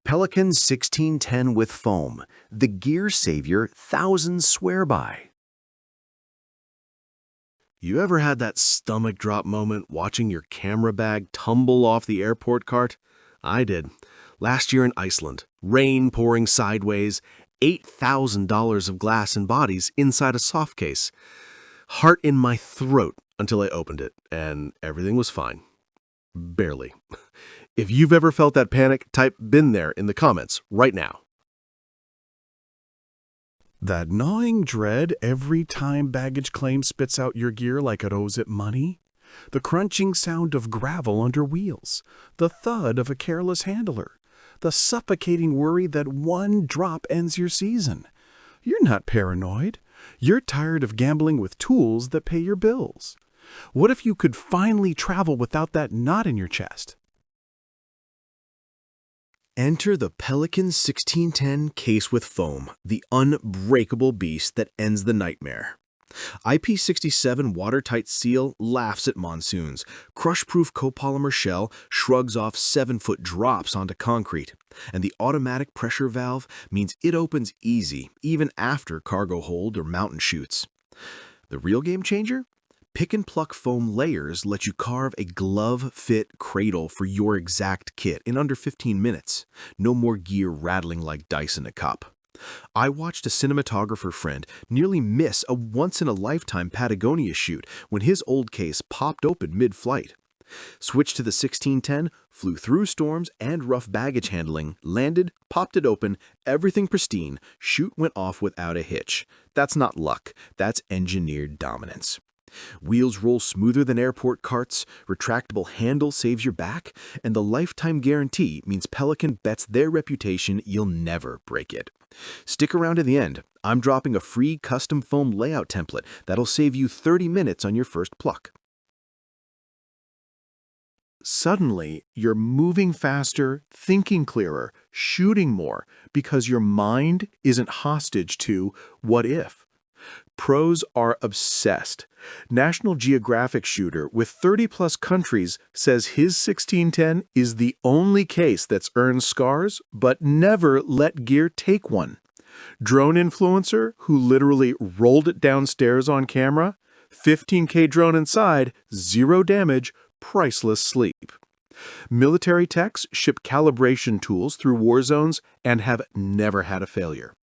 Pelican 1610 with foam, the gear savior thousands swear by. You ever had that stomach drop moment watching your camera bag tumble off the airport cart? I did. Last year in Iceland, rain pouring sideways, $8,000 of glass and bodies inside a soft case. Heart in my throat until I opened it, and everything was fine. Barely. If you've ever felt that panic, type "been there" in the comments right now. That gnawing dread every time baggage claim spits out your gear like it owes it money? The crunching sound of gravel under wheels? The thud of a careless handler? The suffocating worry that one drop ends your season? You're not paranoid. You're tired of gambling with tools that pay your bills. What if you could finally travel without that knot in your chest? Enter the Pelican 1610 case with foam, the unbreakable beast that ends the nightmare. IP67 watertight seal laughs at monsoons. Crushproof copolymer shell shrugs off 7-foot drops onto concrete. And the automatic pressure valve means it opens easy, even after cargo hold or mountain chutes. The real game changer? Pick and pluck foam layers let you carve a glove-fit cradle for your exact kit in under 15 minutes. No more gear rattling like dice in a cup. I watched a cinematographer friend nearly miss a once-in-a-lifetime Patagonia shoot when his old case popped open mid-flight. Switched to the 1610, flew through storms and rough baggage handling, landed, popped it open, everything pristine, shoot went off without a hitch. That's not luck, that's engineered dominance. Wheels roll smoother than airport carts, retractable handle saves your back, and the lifetime guarantee means Pelican bets their reputation you'll never break it. Stick around to the end. I'm dropping a free custom foam layout template that'll save you 30 minutes on your first pluck. Suddenly, you're moving faster, thinking clearer, shooting more, because your mind isn't hostage to what if. Pros are obsessed. National Geographic shooter with 30-plus countries says his 1610 is the only case that's earned scars but never let gear take one. Drone influencer who literally rolled it downstairs on camera, 15K drone inside, 0 damage, priceless sleep. Military techs ship calibration tools through war zones and have never had a failure.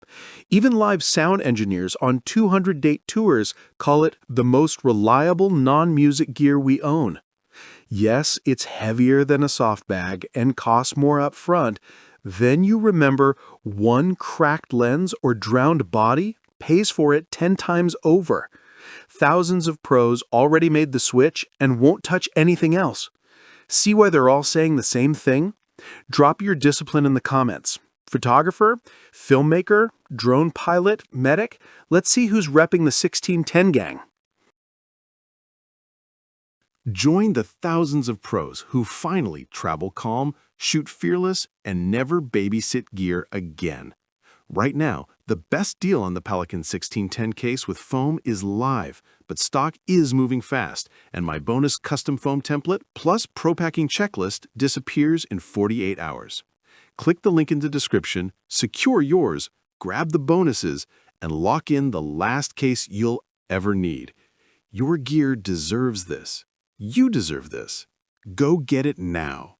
Even live sound engineers on 200-date tours call it the most reliable non-music gear we own. Yes, it's heavier than a soft bag and costs more up front. Then you remember one cracked lens or drowned body pays for it 10 times over. Thousands of pros already made the switch and won't touch anything else. See why they're all saying the same thing? Drop your discipline in the comments. Photographer, filmmaker, drone pilot, medic, let's see who's repping the 1610 gang. Join the thousands of pros who finally travel calm, shoot fearless, and never babysit gear again. Right now, the best deal on the Pelican 1610 case with foam is live, but stock is moving fast, and my bonus custom foam template plus pro packing checklist disappears in 48 hours. Click the link in the description, secure yours, grab the bonuses, and lock in the last case you'll ever need. Your gear deserves this. You deserve this. Go get it now.